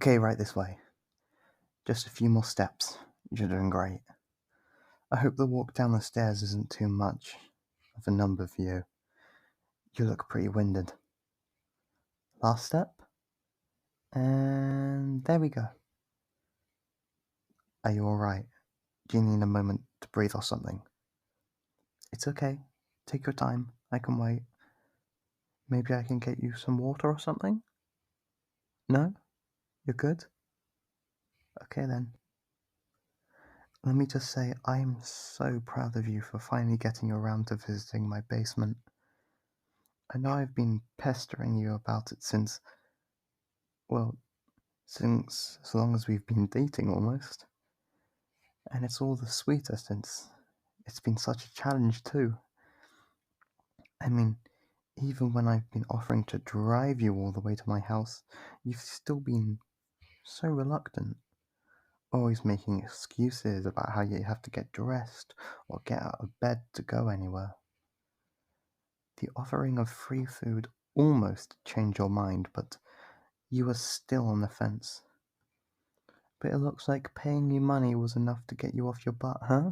Okay, right this way. Just a few more steps. You're doing great. I hope the walk down the stairs isn't too much of a number for you. You look pretty winded. Last step. And there we go. Are you alright? Do you need a moment to breathe or something? It's okay. Take your time. I can wait. Maybe I can get you some water or something? No? You're good? Okay then. Let me just say, I'm so proud of you for finally getting around to visiting my basement. I know I've been pestering you about it since as long as we've been dating almost. And it's all the sweeter since it's been such a challenge too. I mean, even when I've been offering to drive you all the way to my house, you've still been so reluctant. Always making excuses about how you have to get dressed or get out of bed to go anywhere. The offering of free food almost changed your mind, but you were still on the fence. But it looks like paying you money was enough to get you off your butt, huh?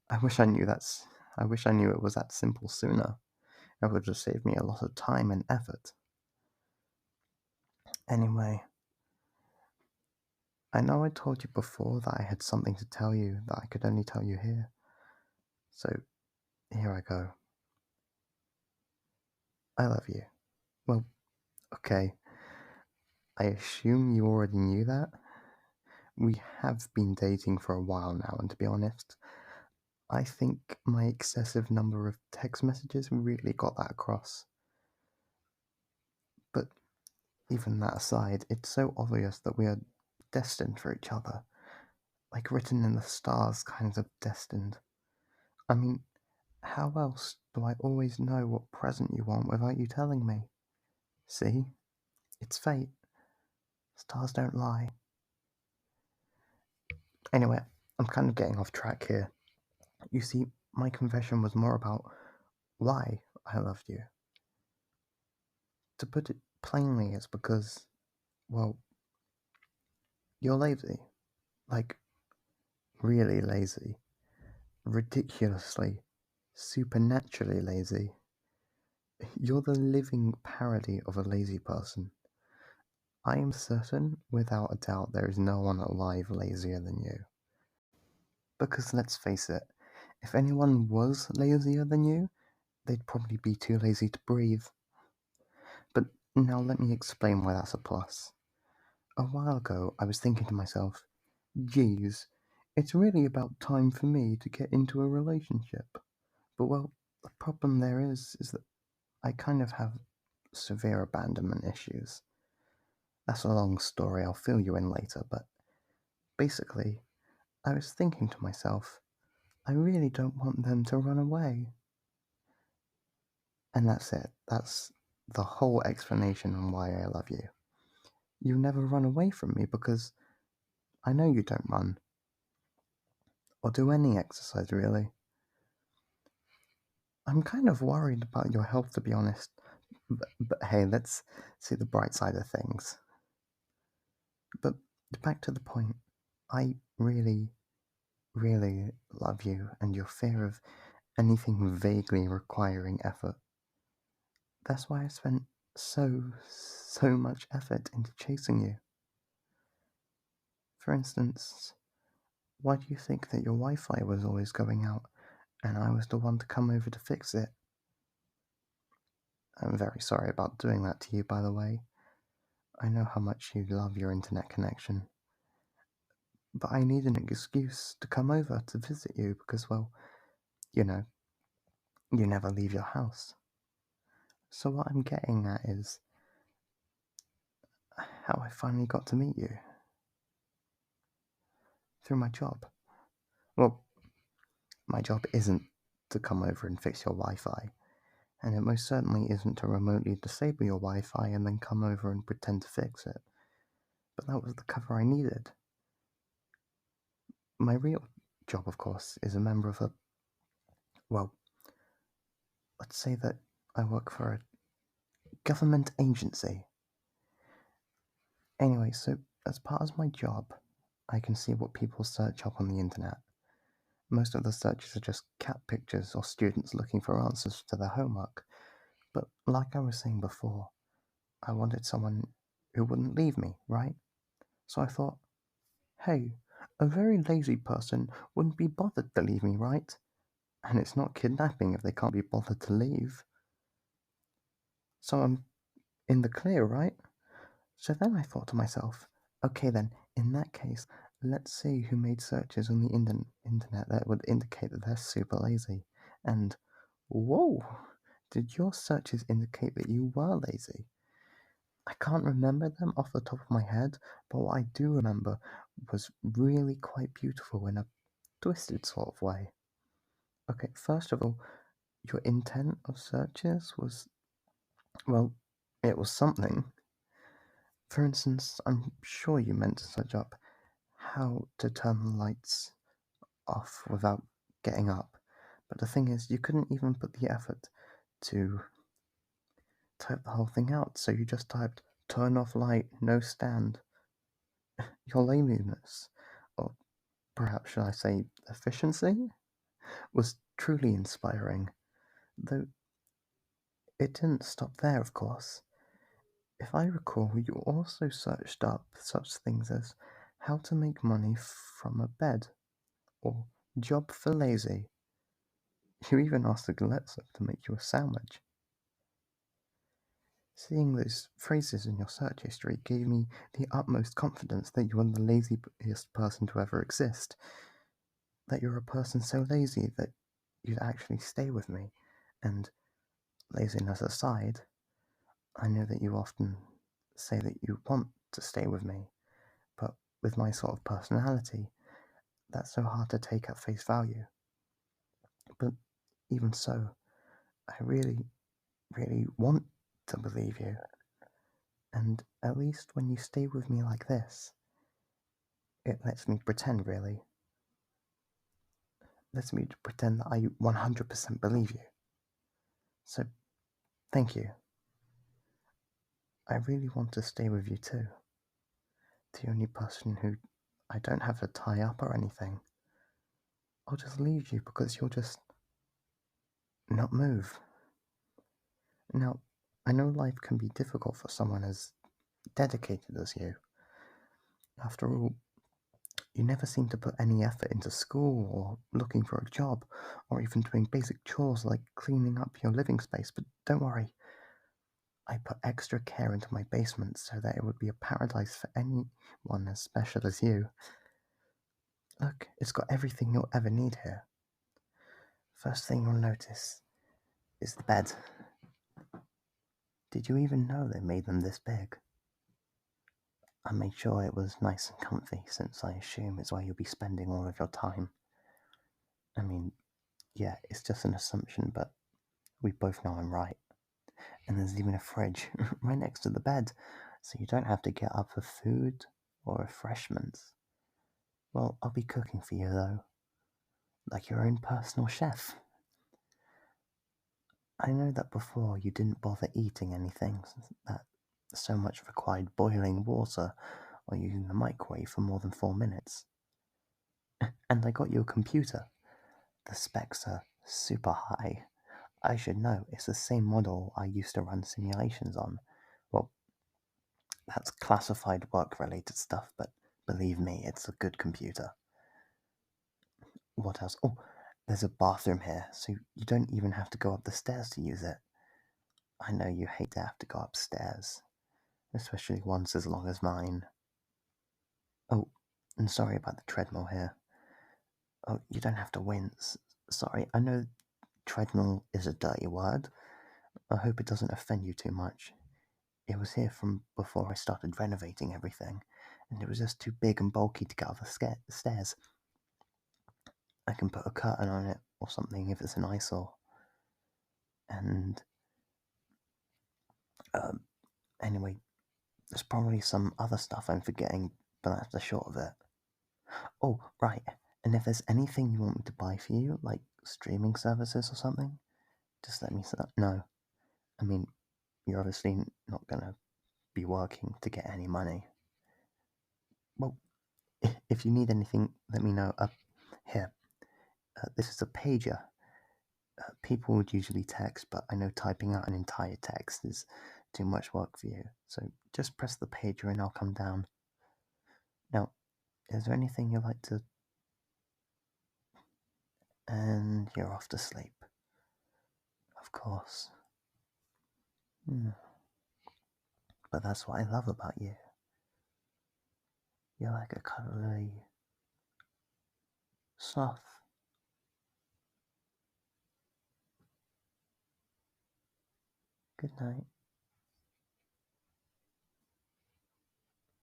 I wish I knew it was that simple sooner. It would just save me a lot of time and effort. Anyway, I know I told you before that I had something to tell you that I could only tell you here. So, here I go. I love you. Well, okay. I assume you already knew that. We have been dating for a while now, and to be honest, I think my excessive number of text messages really got that across. But even that aside, it's so obvious that we are destined for each other. Like written in the stars, kind of destined. I mean, how else do I always know what present you want without you telling me? See? It's fate. Stars don't lie. Anyway, I'm kind of getting off track here. You see, my confession was more about why I loved you. To put it plainly, it's because, well, you're lazy. Like, really lazy. Ridiculously, supernaturally lazy. You're the living parody of a lazy person. I am certain, without a doubt, there is no one alive lazier than you. Because let's face it, if anyone was lazier than you, they'd probably be too lazy to breathe. But now let me explain why that's a plus. A while ago, I was thinking to myself, geez, it's really about time for me to get into a relationship. But well, the problem there is that I kind of have severe abandonment issues. That's a long story, I'll fill you in later, but basically, I was thinking to myself, I really don't want them to run away. And that's it. That's the whole explanation on why I love you. You never run away from me because I know you don't run. Or do any exercise, really. I'm kind of worried about your health, to be honest. But hey, let's see the bright side of things. But back to the point. I really, really love you and your fear of anything vaguely requiring effort. That's why I spent so much effort into chasing you. For instance, why do you think that your Wi-Fi was always going out and I was the one to come over to fix it? I'm very sorry about doing that to you, by the way. I know how much you love your internet connection. But I need an excuse to come over to visit you because, well, you know, you never leave your house. So what I'm getting at is how I finally got to meet you. Through my job. Well, my job isn't to come over and fix your Wi-Fi, and it most certainly isn't to remotely disable your Wi-Fi and then come over and pretend to fix it. But that was the cover I needed. My real job, of course, is a member of well, let's say that I work for a government agency. Anyway, so as part of my job, I can see what people search up on the internet. Most of the searches are just cat pictures or students looking for answers to their homework. But like I was saying before, I wanted someone who wouldn't leave me, right? So I thought, hey, a very lazy person wouldn't be bothered to leave me, right? And it's not kidnapping if they can't be bothered to leave. So I'm in the clear, right? So then I thought to myself, okay then, in that case, let's see who made searches on the internet that would indicate that they're super lazy. And whoa, did your searches indicate that you were lazy? I can't remember them off the top of my head, but what I do remember was really quite beautiful in a twisted sort of way. Okay, first of all, your intent of searches was, well, it was something. For instance, I'm sure you meant to search up how to turn the lights off without getting up. But the thing is, you couldn't even put the effort to type the whole thing out, so you just typed turn off light, no stand. Your laziness, or perhaps should I say efficiency, was truly inspiring, though it didn't stop there, of course. If I recall, you also searched up such things as how to make money from a bed, or job for lazy. You even asked Alexa to make you a sandwich. Seeing those phrases in your search history gave me the utmost confidence that you are the laziest person to ever exist. That you're a person so lazy that you'd actually stay with me. And laziness aside, I know that you often say that you want to stay with me, but with my sort of personality, that's so hard to take at face value. But even so, I really, really want to believe you. And at least when you stay with me like this, it lets me pretend, really. Lets me pretend that I 100% believe you. So, thank you. I really want to stay with you too. The only person who I don't have to tie up or anything. I'll just leave you because you'll just not move. Now, I know life can be difficult for someone as dedicated as you. After all, you never seem to put any effort into school or looking for a job or even doing basic chores like cleaning up your living space, but don't worry. I put extra care into my basement so that it would be a paradise for anyone as special as you. Look, it's got everything you'll ever need here. First thing you'll notice is the bed. Did you even know they made them this big? I made sure it was nice and comfy since I assume it's where you'll be spending all of your time. I mean, yeah, it's just an assumption, but we both know I'm right. And there's even a fridge right next to the bed, so you don't have to get up for food or refreshments. Well, I'll be cooking for you though, like your own personal chef. I know that before you didn't bother eating anything that so much required boiling water or using the microwave for more than 4 minutes. And I got you a computer. The specs are super high. I should know, it's the same model I used to run simulations on. Well, that's classified work-related stuff, but believe me, it's a good computer. What else? Oh, there's a bathroom here, so you don't even have to go up the stairs to use it. I know you hate to have to go upstairs, especially ones as long as mine. Oh, and sorry about the treadmill here. Oh, you don't have to wince. Sorry, I know treadmill is a dirty word. I hope it doesn't offend you too much. It was here from before I started renovating everything, and it was just too big and bulky to get up the stairs. I can put a curtain on it or something if it's an eyesore. And, anyway, there's probably some other stuff I'm forgetting, but that's the short of it. Oh, right, and if there's anything you want me to buy for you, like streaming services or something, just let me know. I mean, you're obviously not gonna be working to get any money. Well, if you need anything, let me know. Here, this is a pager. People would usually text, but I know typing out an entire text is too much work for you. So just press the pager and I'll come down. Now, is there anything you'd like to... And you're off to sleep. Of course. But that's what I love about you. You're like a cuddly sloth. Good night.